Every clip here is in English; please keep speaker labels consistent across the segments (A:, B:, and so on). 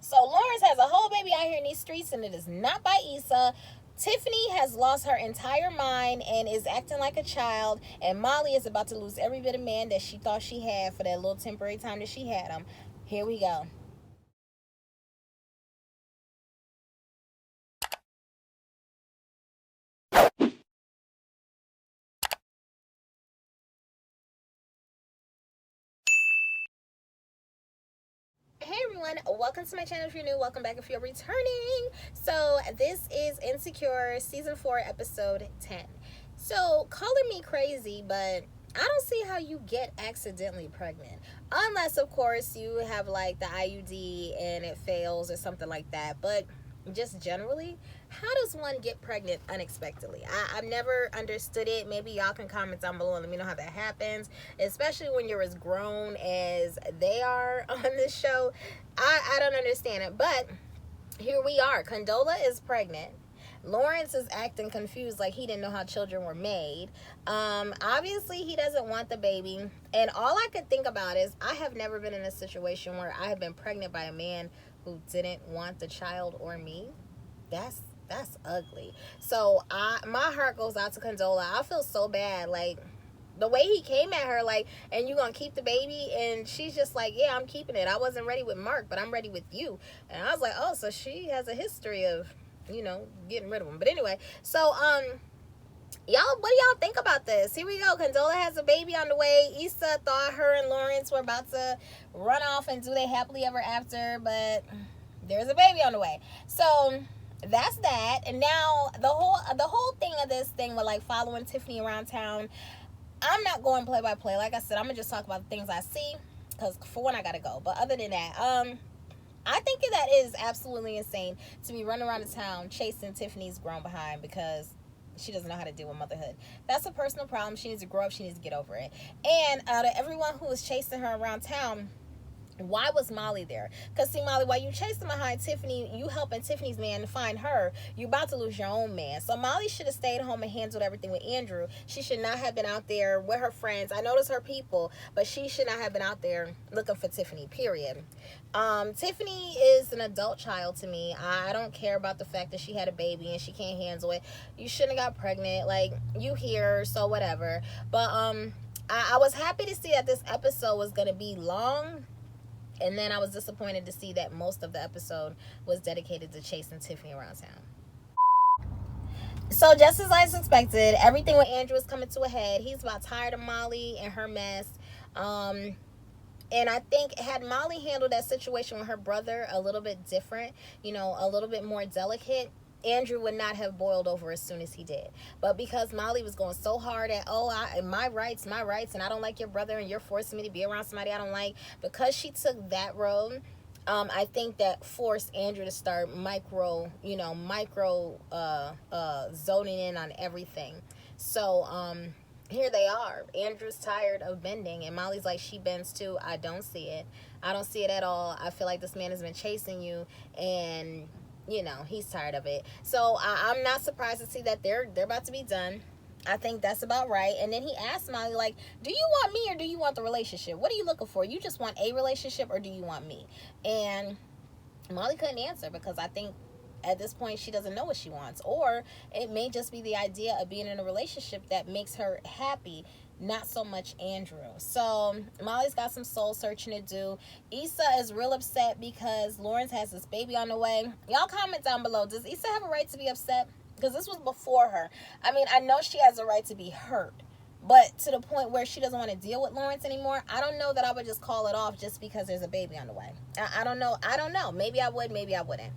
A: So Lawrence has a whole baby out here in these streets, and it is not by Issa. Tiffany has lost her entire mind and is acting like a child, and Molly is about to lose every bit of man that she thought she had for that little temporary time that she had him. Here we go. Hey everyone, welcome to my channel. If you're new, welcome back if you're returning. So this is Insecure season 4 episode 10. So calling me crazy, but I don't see how you get accidentally pregnant, unless of course you have like the IUD and it fails or something like that. But just generally, how does one get pregnant unexpectedly? I've never understood it. Maybe y'all can comment down below and let me know how that happens, especially when you're as grown as they are on this show. I don't understand it, but here we are. Condola is pregnant. Lawrence is acting confused, like he didn't know how children were made. Obviously he doesn't want the baby, and all I could think about is I have never been in a situation where I have been pregnant by a man who didn't want the child or me. That's ugly. So my heart goes out to Condola. I feel so bad, like the way he came at her, like, and you gonna keep the baby? And she's just like, yeah, I'm keeping it. I wasn't ready with Mark, but I'm ready with you. And I was like, oh, so she has a history of, getting rid of him. But anyway, so y'all, what do y'all think about this? Here we go. Condola has a baby on the way. Issa thought her and Lawrence were about to run off and do their happily ever after, but there's a baby on the way. So that's that. And now the whole thing of this thing with like following Tiffany around town, I'm not going play by play. Like I said, I'm gonna just talk about the things I see, because for one I gotta go. But other than that, I think that is absolutely insane to be running around the town chasing Tiffany's grown behind because she doesn't know how to deal with motherhood. That's a personal problem. She needs to grow up. She needs to get over it. And out of everyone who was chasing her around town, why was Molly there? Because see, Molly, while you chasing behind Tiffany, you helping Tiffany's man find her, you about to lose your own man. So Molly should have stayed home and handled everything with Andrew. She should not have been out there with her friends. I noticed her people, but she should not have been out there looking for Tiffany, period. Tiffany is an adult child to me. I don't care about the fact that she had a baby and she can't handle it. You shouldn't have got pregnant. Like, you here, so whatever. But I was happy to see that this episode was going to be long. And then I was disappointed to see that most of the episode was dedicated to chasing Tiffany around town. So just as I expected, everything with Andrew is coming to a head. He's about tired of Molly and her mess. And I think had Molly handled that situation with her brother a little bit different, a little bit more delicate, Andrew would not have boiled over as soon as he did. But because Molly was going so hard at, my rights, and I don't like your brother, and you're forcing me to be around somebody I don't like, because she took that road, I think that forced Andrew to start micro zoning in on everything. So here they are. Andrew's tired of bending, and Molly's like, she bends too. I don't see it. I don't see it at all. I feel like this man has been chasing you, and he's tired of it. So I'm not surprised to see that they're about to be done. I think that's about right. And then he asked Molly, like, do you want me or do you want the relationship? What are you looking for? You just want a relationship or do you want me? And Molly couldn't answer, because I think at this point she doesn't know what she wants. Or it may just be the idea of being in a relationship that makes her happy, not so much Andrew. So Molly's got some soul searching to do. Issa is real upset because Lawrence has this baby on the way. Y'all comment down below, does Issa have a right to be upset? Because this was before her. I mean, I know she has a right to be hurt, but to the point where she doesn't want to deal with Lawrence anymore, I don't know that I would just call it off just because there's a baby on the way. I don't know. Maybe I would, maybe I wouldn't.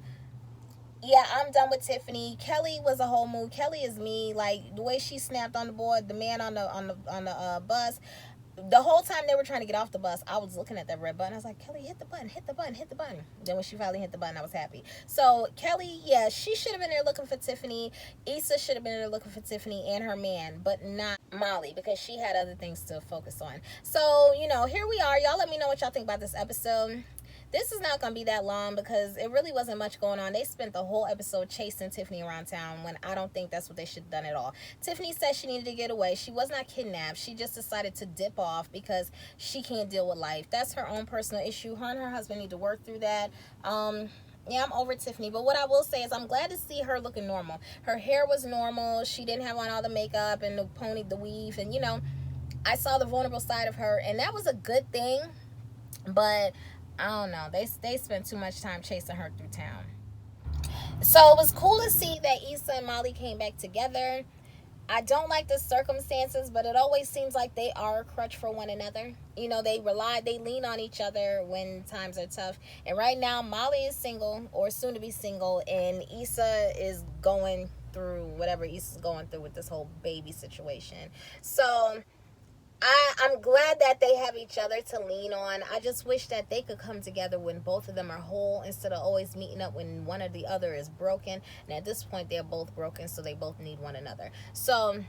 A: Yeah, I'm done with Tiffany. Kelly was a whole mood. Kelly is me. Like, the way she snapped on the board, the man on the bus. The whole time they were trying to get off the bus, I was looking at that red button. I was like, Kelly, hit the button, hit the button, hit the button. Then when she finally hit the button, I was happy. So Kelly, yeah, she should have been there looking for Tiffany. Issa should have been there looking for Tiffany and her man, but not Molly, because she had other things to focus on. So, here we are. Y'all let me know what y'all think about this episode. this is not going to be that long because it really wasn't much going on. They spent the whole episode chasing Tiffany around town when I don't think that's what they should have done at all. Tiffany said she needed to get away. She was not kidnapped. She just decided to dip off because she can't deal with life. That's her own personal issue. Her and her husband need to work through that. Yeah, I'm over Tiffany. But what I will say is I'm glad to see her looking normal. Her hair was normal. She didn't have on all the makeup and the weave. And, I saw the vulnerable side of her. And that was a good thing. But, I don't know. They spent too much time chasing her through town. So, it was cool to see that Issa and Molly came back together. I don't like the circumstances, but it always seems like they are a crutch for one another. They lean on each other when times are tough. And right now, Molly is single, or soon to be single, and Issa is going through whatever Issa's going through with this whole baby situation. So I'm glad that they have each other to lean on. I just wish that they could come together when both of them are whole instead of always meeting up when one or the other is broken. And at this point, they're both broken, so they both need one another. So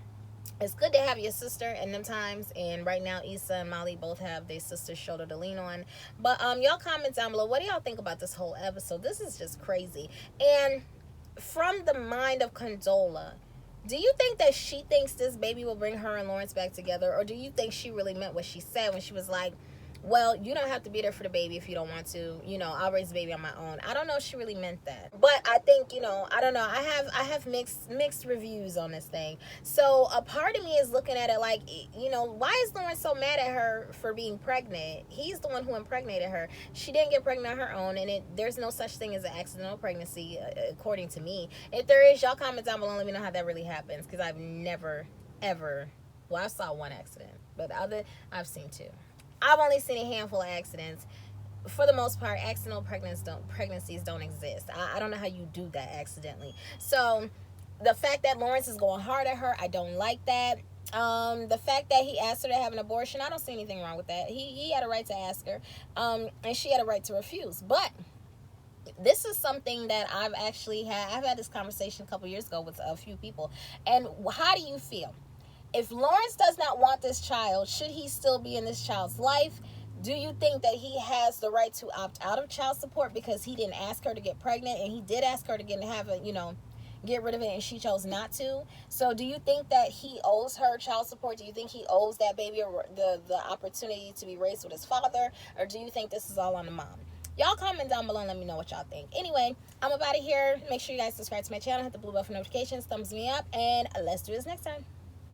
A: it's good to have your sister in them times. And right now, Issa and Molly both have their sister's shoulder to lean on. But y'all comment down below. What do y'all think about this whole episode? This is just crazy. And from the mind of Condola, do you think that she thinks this baby will bring her and Lawrence back together? Or do you think she really meant what she said when she was like, well, you don't have to be there for the baby if you don't want to. I'll raise the baby on my own. I don't know if she really meant that. But I think, I don't know. I have mixed reviews on this thing. So a part of me is looking at it like, why is Lawrence so mad at her for being pregnant? He's the one who impregnated her. She didn't get pregnant on her own, and there's no such thing as an accidental pregnancy, according to me. If there is, y'all comment down below and let me know how that really happens, because I've never, ever, I saw one accident, but I've seen two. I've only seen a handful of accidents. For the most part, accidental pregnancies don't exist. I don't know how you do that accidentally. So the fact that Lawrence is going hard at her, I don't like that. The fact that he asked her to have an abortion, I don't see anything wrong with that. He had a right to ask her, and she had a right to refuse. But this is something that I've had this conversation a couple years ago with a few people. And how do you feel? If Lawrence does not want this child, should he still be in this child's life? Do you think that he has the right to opt out of child support because he didn't ask her to get pregnant, and he did ask her to get rid of it, and she chose not to? So do you think that he owes her child support? Do you think he owes that baby the opportunity to be raised with his father? Or do you think this is all on the mom? Y'all comment down below and let me know what y'all think. Anyway, I'm up out of here. Make sure you guys subscribe to my channel, hit the blue bell for notifications, thumbs me up, and let's do this next time.